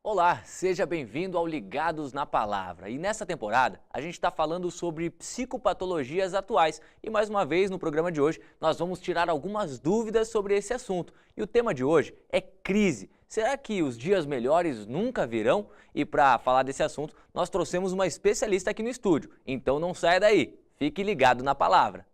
Olá, seja bem-vindo ao Ligados na Palavra. E nessa temporada, a gente está falando sobre psicopatologias atuais. E mais uma vez, no programa de hoje, nós vamos tirar algumas dúvidas sobre esse assunto. E o tema de hoje é crise. Será que os dias melhores nunca virão? E para falar desse assunto, nós trouxemos uma especialista aqui no estúdio. Então não saia daí, fique ligado na palavra.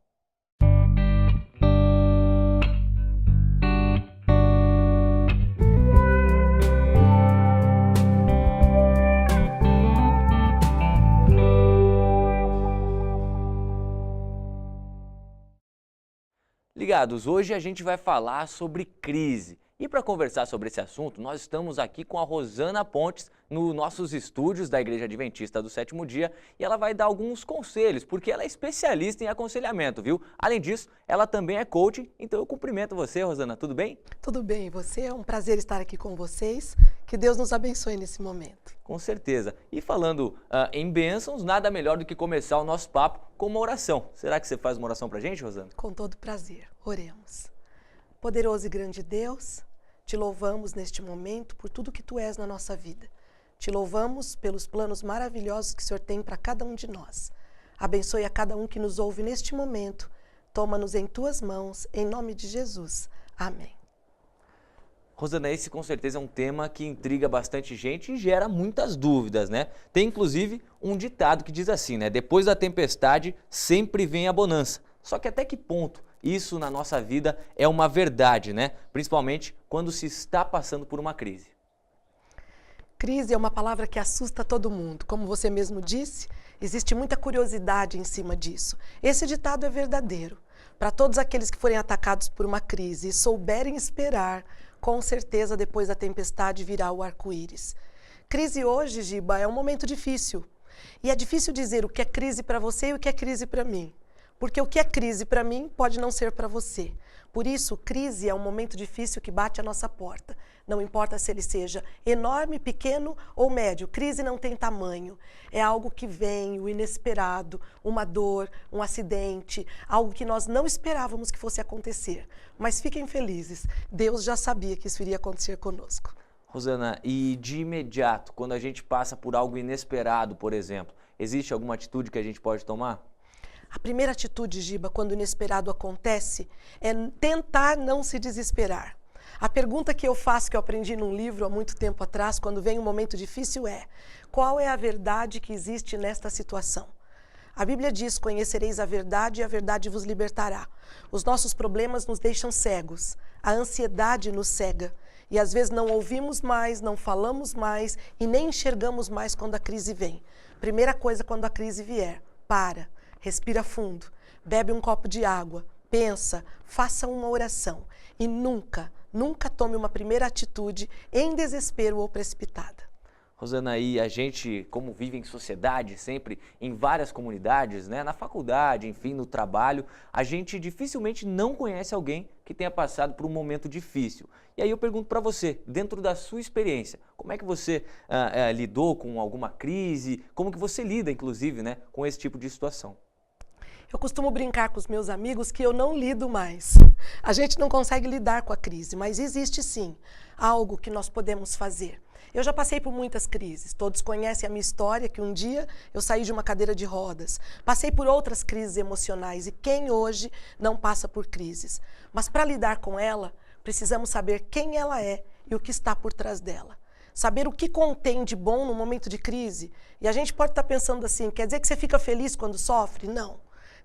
Ligados, hoje a gente vai falar sobre crise. E para conversar sobre esse assunto, nós estamos aqui com a Rosana Pontes, nos nossos estúdios da Igreja Adventista do Sétimo Dia, e ela vai dar alguns conselhos, porque ela é especialista em aconselhamento, viu? Além disso, ela também é coach, então eu cumprimento você, Rosana, tudo bem? Tudo bem, e você? É um prazer estar aqui com vocês. Que Deus nos abençoe nesse momento. Com certeza. E falando em bênçãos, nada melhor do que começar o nosso papo com uma oração. Será que você faz uma oração pra gente, Rosana? Com todo prazer. Oremos. Poderoso e grande Deus, te louvamos neste momento por tudo que tu és na nossa vida. Te louvamos pelos planos maravilhosos que o Senhor tem para cada um de nós. Abençoe a cada um que nos ouve neste momento. Toma-nos em tuas mãos, em nome de Jesus. Amém. Rosana, esse com certeza é um tema que intriga bastante gente e gera muitas dúvidas, né? Tem inclusive um ditado que diz assim, né? Depois da tempestade sempre vem a bonança. Só que até que ponto isso na nossa vida é uma verdade, né? Principalmente quando se está passando por uma crise. Crise é uma palavra que assusta todo mundo. Como você mesmo disse, existe muita curiosidade em cima disso. Esse ditado é verdadeiro. Para todos aqueles que forem atacados por uma crise e souberem esperar, com certeza depois da tempestade virá o arco-íris. Crise hoje, Giba, é um momento difícil. E é difícil dizer o que é crise para você e o que é crise para mim. Porque o que é crise para mim pode não ser para você. Por isso, crise é um momento difícil que bate à nossa porta. Não importa se ele seja enorme, pequeno ou médio, crise não tem tamanho. É algo que vem, o inesperado, uma dor, um acidente, algo que nós não esperávamos que fosse acontecer. Mas fiquem felizes, Deus já sabia que isso iria acontecer conosco. Rosana, e de imediato, quando a gente passa por algo inesperado, por exemplo, existe alguma atitude que a gente pode tomar? A primeira atitude, Giba, quando o inesperado acontece, é tentar não se desesperar. A pergunta que eu faço, que eu aprendi num livro há muito tempo atrás, quando vem um momento difícil é: qual é a verdade que existe nesta situação? A Bíblia diz: conhecereis a verdade e a verdade vos libertará. Os nossos problemas nos deixam cegos, a ansiedade nos cega. E às vezes não ouvimos mais, não falamos mais e nem enxergamos mais quando a crise vem. Primeira coisa, quando a crise vier, para, respira fundo, bebe um copo de água, pensa, faça uma oração e nunca tome uma primeira atitude em desespero ou precipitada. Rosana, e a gente, como vive em sociedade, sempre em várias comunidades, né, na faculdade, enfim, no trabalho, a gente dificilmente não conhece alguém que tenha passado por um momento difícil. E aí eu pergunto para você, dentro da sua experiência, como é que você lidou com alguma crise, como que você lida, inclusive, né, com esse tipo de situação? Eu costumo brincar com os meus amigos que eu não lido mais. A gente não consegue lidar com a crise, mas existe sim algo que nós podemos fazer. Eu já passei por muitas crises, todos conhecem a minha história, que um dia eu saí de uma cadeira de rodas. Passei por outras crises emocionais e quem hoje não passa por crises? Mas para lidar com ela, precisamos saber quem ela é e o que está por trás dela. Saber o que contém de bom no momento de crise. E a gente pode estar pensando assim, quer dizer que você fica feliz quando sofre? Não.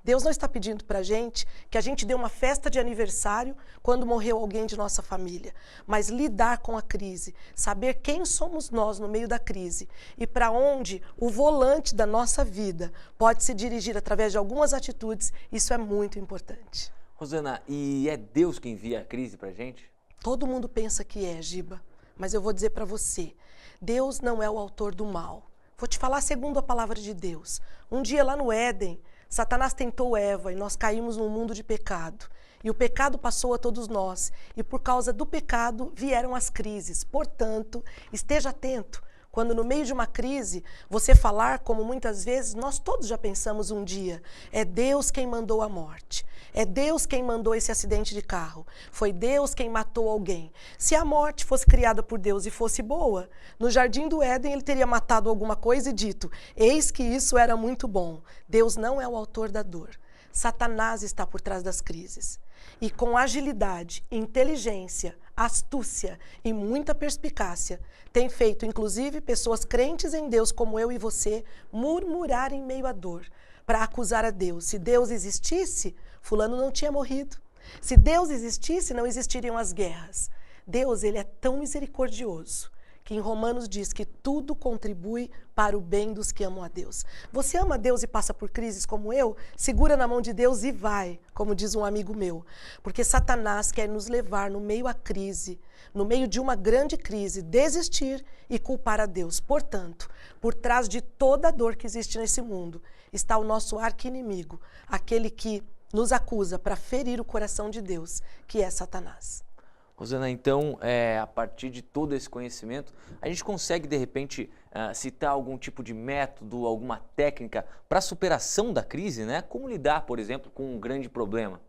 Deus não está pedindo para a gente que a gente dê uma festa de aniversário quando morreu alguém de nossa família, mas lidar com a crise, saber quem somos nós no meio da crise e para onde o volante da nossa vida pode se dirigir através de algumas atitudes, isso é muito importante. Rosana, e é Deus que envia a crise para a gente? Todo mundo pensa que é, Giba, mas eu vou dizer para você, Deus não é o autor do mal. Vou te falar segundo a palavra de Deus. Um dia lá no Éden, Satanás tentou Eva e nós caímos num mundo de pecado. E o pecado passou a todos nós. E por causa do pecado vieram as crises. Portanto, esteja atento. Quando no meio de uma crise, você falar como muitas vezes nós todos já pensamos um dia, é Deus quem mandou a morte. É Deus quem mandou esse acidente de carro. Foi Deus quem matou alguém. Se a morte fosse criada por Deus e fosse boa, no Jardim do Éden ele teria matado alguma coisa e dito, eis que isso era muito bom. Deus não é o autor da dor. Satanás está por trás das crises. E com agilidade, inteligência, astúcia e muita perspicácia, tem feito, inclusive, pessoas crentes em Deus como eu e você, murmurar em meio à dor, para acusar a Deus. Se Deus existisse, fulano não tinha morrido. Se Deus existisse, não existiriam as guerras. Deus, ele é tão misericordioso que em Romanos diz que tudo contribui para o bem dos que amam a Deus. Você ama a Deus e passa por crises como eu? Segura na mão de Deus e vai, como diz um amigo meu. Porque Satanás quer nos levar no meio à crise, no meio de uma grande crise, desistir e culpar a Deus. Portanto, por trás de toda a dor que existe nesse mundo, está o nosso arqui-inimigo, aquele que nos acusa para ferir o coração de Deus, que é Satanás. Rosana, então, a partir de todo esse conhecimento, a gente consegue, de repente, citar algum tipo de método, alguma técnica para a superação da crise, né? Como lidar, por exemplo, com um grande problema?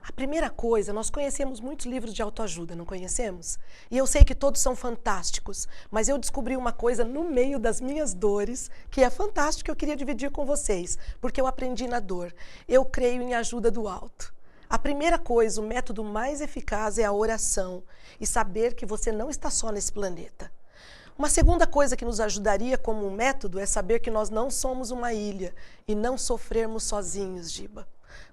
A primeira coisa, nós conhecemos muitos livros de autoajuda, não conhecemos? E eu sei que todos são fantásticos, mas eu descobri uma coisa no meio das minhas dores, que é fantástico, que eu queria dividir com vocês, porque eu aprendi na dor. Eu creio em ajuda do alto. A primeira coisa, o método mais eficaz é a oração e saber que você não está só nesse planeta. Uma segunda coisa que nos ajudaria como um método é saber que nós não somos uma ilha e não sofrermos sozinhos, Giba.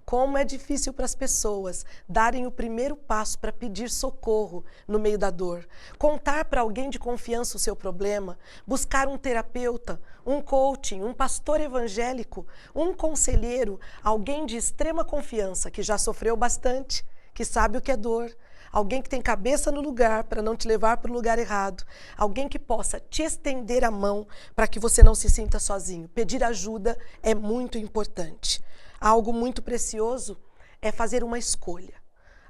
Como é difícil para as pessoas darem o primeiro passo para pedir socorro no meio da dor. Contar para alguém de confiança o seu problema, buscar um terapeuta, um coaching, um pastor evangélico, um conselheiro, alguém de extrema confiança que já sofreu bastante, que sabe o que é dor. Alguém que tem cabeça no lugar para não te levar para o lugar errado. Alguém que possa te estender a mão para que você não se sinta sozinho. Pedir ajuda é muito importante. Algo muito precioso é fazer uma escolha.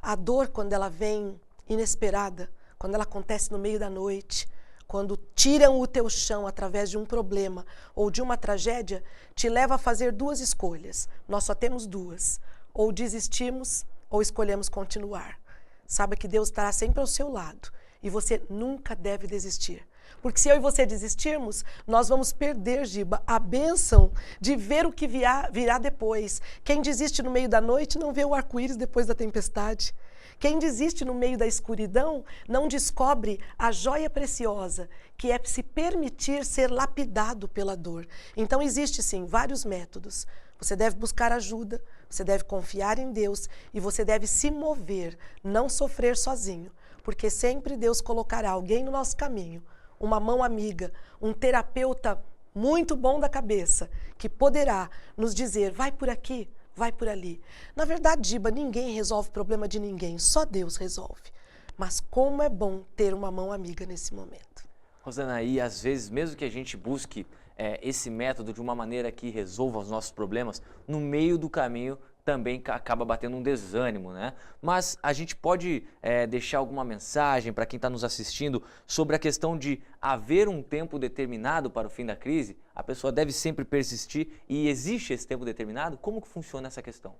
A dor, quando ela vem inesperada, quando ela acontece no meio da noite, quando tiram o teu chão através de um problema ou de uma tragédia, te leva a fazer duas escolhas. Nós só temos duas. Ou desistimos ou escolhemos continuar. Saiba que Deus estará sempre ao seu lado e você nunca deve desistir. Porque se eu e você desistirmos, nós vamos perder, Giba, a bênção de ver o que virá depois. Quem desiste no meio da noite não vê o arco-íris depois da tempestade. Quem desiste no meio da escuridão não descobre a joia preciosa, que é se permitir ser lapidado pela dor. Então existe sim vários métodos. Você deve buscar ajuda, você deve confiar em Deus e você deve se mover, não sofrer sozinho. Porque sempre Deus colocará alguém no nosso caminho, uma mão amiga, um terapeuta muito bom da cabeça, que poderá nos dizer, vai por aqui, vai por ali. Na verdade, Giba, ninguém resolve o problema de ninguém, só Deus resolve. Mas como é bom ter uma mão amiga nesse momento. Rosana, e às vezes, mesmo que a gente busque esse método de uma maneira que resolva os nossos problemas, no meio do caminho também acaba batendo um desânimo, né? Mas a gente pode deixar alguma mensagem para quem está nos assistindo sobre a questão de haver um tempo determinado para o fim da crise? A pessoa deve sempre persistir e existe esse tempo determinado? Como que funciona essa questão?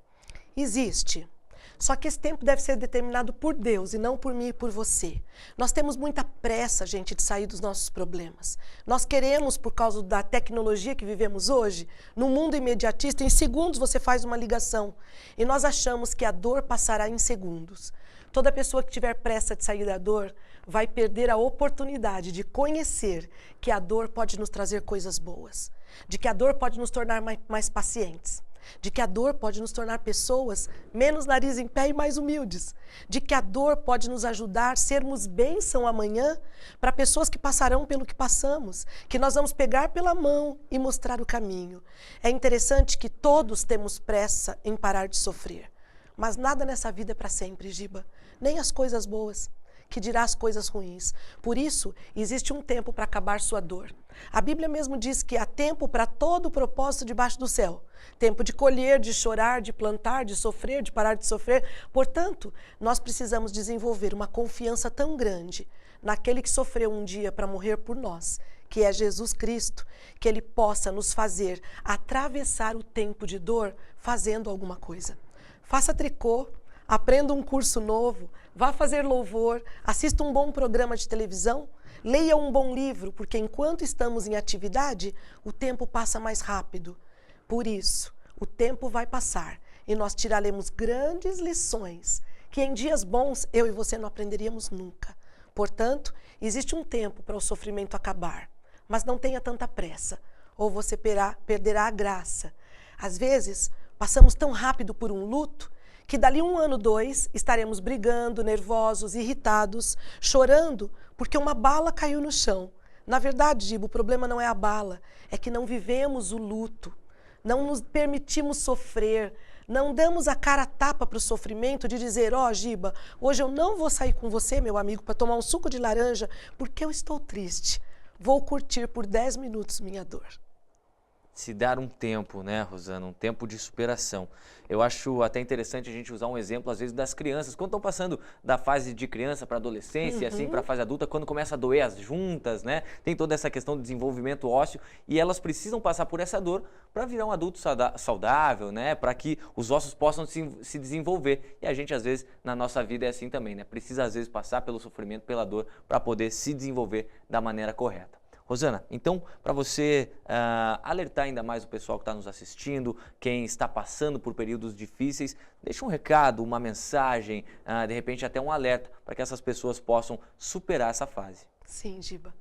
Existe. Só que esse tempo deve ser determinado por Deus e não por mim e por você. Nós temos muita pressa, gente, de sair dos nossos problemas. Nós queremos, por causa da tecnologia que vivemos hoje, no mundo imediatista, em segundos você faz uma ligação. E nós achamos que a dor passará em segundos. Toda pessoa que tiver pressa de sair da dor vai perder a oportunidade de conhecer que a dor pode nos trazer coisas boas, de que a dor pode nos tornar mais pacientes, de que a dor pode nos tornar pessoas menos nariz em pé e mais humildes, de que a dor pode nos ajudar a sermos bênção amanhã para pessoas que passarão pelo que passamos, que nós vamos pegar pela mão e mostrar o caminho. É interessante que todos temos pressa em parar de sofrer, mas nada nessa vida é para sempre, Giba, nem as coisas boas. que dirá as coisas ruins. Por isso, existe um tempo para acabar sua dor. A Bíblia mesmo diz que há tempo para todo o propósito debaixo do céu. Tempo de colher, de chorar, de plantar, de sofrer, de parar de sofrer. Portanto, nós precisamos desenvolver uma confiança tão grande naquele que sofreu um dia para morrer por nós, que é Jesus Cristo, que Ele possa nos fazer atravessar o tempo de dor fazendo alguma coisa. Faça tricô, aprenda um curso novo, vá fazer louvor, assista um bom programa de televisão, leia um bom livro, porque enquanto estamos em atividade, o tempo passa mais rápido. Por isso, o tempo vai passar e nós tiraremos grandes lições que em dias bons eu e você não aprenderíamos nunca. Portanto, existe um tempo para o sofrimento acabar, mas não tenha tanta pressa, ou você perderá a graça. Às vezes, passamos tão rápido por um luto que dali 1 ano, 2, estaremos brigando, nervosos, irritados, chorando porque uma bala caiu no chão. Na verdade, Giba, o problema não é a bala, é que não vivemos o luto, não nos permitimos sofrer, não damos a cara a tapa para o sofrimento de dizer, ó, Giba, hoje eu não vou sair com você, meu amigo, para tomar um suco de laranja porque eu estou triste. Vou curtir por 10 minutos minha dor. Se dar um tempo, né, Rosana, um tempo de superação. Eu acho até interessante a gente usar um exemplo, às vezes, das crianças, quando estão passando da fase de criança para adolescência, assim, para a fase adulta, quando começa a doer as juntas, né, tem toda essa questão de desenvolvimento ósseo, e elas precisam passar por essa dor para virar um adulto saudável, né, para que os ossos possam se desenvolver. E a gente, às vezes, na nossa vida é assim também, né, precisa, às vezes, passar pelo sofrimento, pela dor, para poder se desenvolver da maneira correta. Rosana, então, para você alertar ainda mais o pessoal que está nos assistindo, quem está passando por períodos difíceis, deixa um recado, uma mensagem, de repente até um alerta, para que essas pessoas possam superar essa fase. Sim, Giba.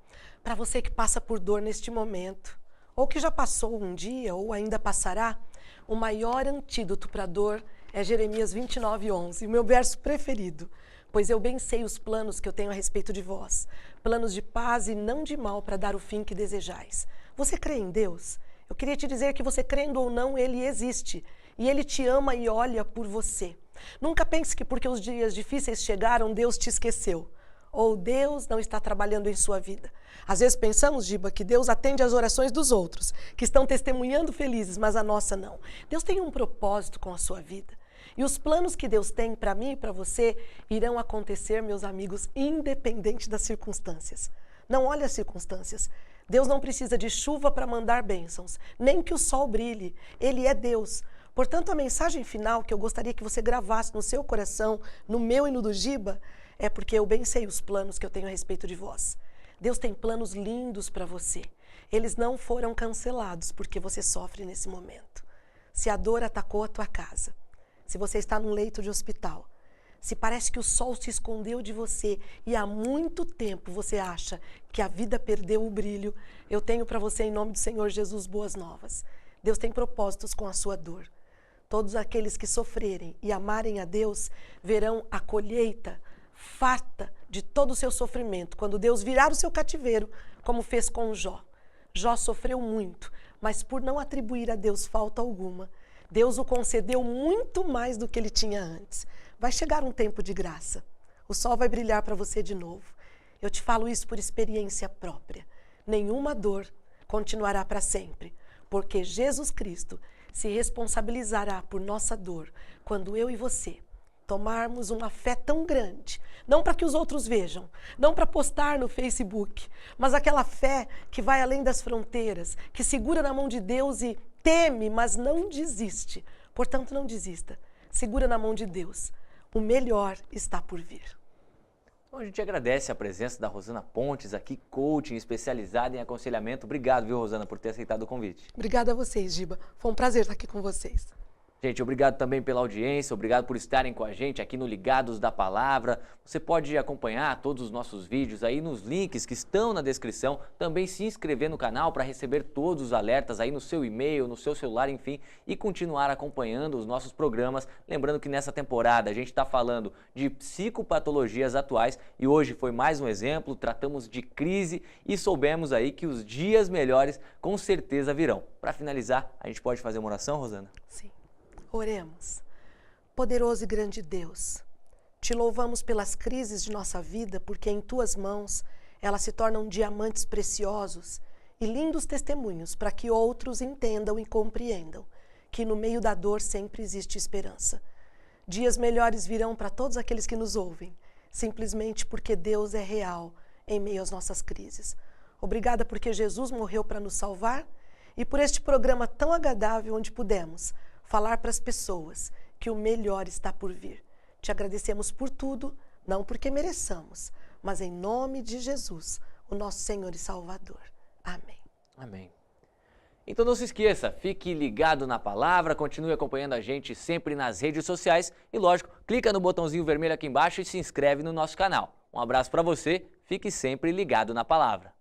Para você que passa por dor neste momento, ou que já passou um dia, ou ainda passará, o maior antídoto para a dor é Jeremias 29:11, o meu verso preferido. Pois eu bem sei os planos que eu tenho a respeito de vós, planos de paz e não de mal para dar o fim que desejais. Você crê em Deus? Eu queria te dizer que você crendo ou não, Ele existe e Ele te ama e olha por você. Nunca pense que porque os dias difíceis chegaram, Deus te esqueceu ou Deus não está trabalhando em sua vida. Às vezes pensamos, Giba, que Deus atende às orações dos outros, que estão testemunhando felizes, mas a nossa não. Deus tem um propósito com a sua vida. E os planos que Deus tem para mim e para você irão acontecer, meus amigos, independente das circunstâncias. Não olhe as circunstâncias. Deus não precisa de chuva para mandar bênçãos, nem que o sol brilhe. Ele é Deus. Portanto, a mensagem final que eu gostaria que você gravasse no seu coração, no meu e no do Giba, é porque eu bem sei os planos que eu tenho a respeito de vós. Deus tem planos lindos para você. Eles não foram cancelados porque você sofre nesse momento. Se a dor atacou a tua casa, se você está num leito de hospital, se parece que o sol se escondeu de você e há muito tempo você acha que a vida perdeu o brilho, eu tenho para você, em nome do Senhor Jesus, boas novas. Deus tem propósitos com a sua dor. Todos aqueles que sofrerem e amarem a Deus verão a colheita farta de todo o seu sofrimento, quando Deus virar o seu cativeiro, como fez com Jó. Jó sofreu muito, mas por não atribuir a Deus falta alguma, Deus o concedeu muito mais do que ele tinha antes. Vai chegar um tempo de graça. O sol vai brilhar para você de novo. Eu te falo isso por experiência própria. Nenhuma dor continuará para sempre, porque Jesus Cristo se responsabilizará por nossa dor quando eu e você tomarmos uma fé tão grande, não para que os outros vejam, não para postar no Facebook, mas aquela fé que vai além das fronteiras, que segura na mão de Deus e teme, mas não desiste. Portanto, não desista. Segura na mão de Deus. O melhor está por vir. Bom, a gente agradece a presença da Rosana Pontes aqui, coaching especializada em aconselhamento. Obrigado, viu, Rosana, por ter aceitado o convite. Obrigada a vocês, Giba. Foi um prazer estar aqui com vocês. Gente, obrigado também pela audiência, obrigado por estarem com a gente aqui no Ligados da Palavra. Você pode acompanhar todos os nossos vídeos aí nos links que estão na descrição. Também se inscrever no canal para receber todos os alertas aí no seu e-mail, no seu celular, enfim, e continuar acompanhando os nossos programas. Lembrando que nessa temporada a gente está falando de psicopatologias atuais e hoje foi mais um exemplo, tratamos de crise e soubemos aí que os dias melhores com certeza virão. Para finalizar, a gente pode fazer uma oração, Rosana? Sim. Oremos. Poderoso e grande Deus, Te louvamos pelas crises de nossa vida, porque em tuas mãos elas se tornam diamantes preciosos e lindos testemunhos para que outros entendam e compreendam que no meio da dor sempre existe esperança. Dias melhores virão para todos aqueles que nos ouvem, simplesmente porque Deus é real em meio às nossas crises. Obrigada porque Jesus morreu para nos salvar e por este programa tão agradável onde pudemos falar para as pessoas que o melhor está por vir. Te agradecemos por tudo, não porque mereçamos, mas em nome de Jesus, o nosso Senhor e Salvador. Amém. Amém. Então não se esqueça, fique ligado na palavra, continue acompanhando a gente sempre nas redes sociais e, lógico, clica no botãozinho vermelho aqui embaixo e se inscreve no nosso canal. Um abraço para você, fique sempre ligado na palavra.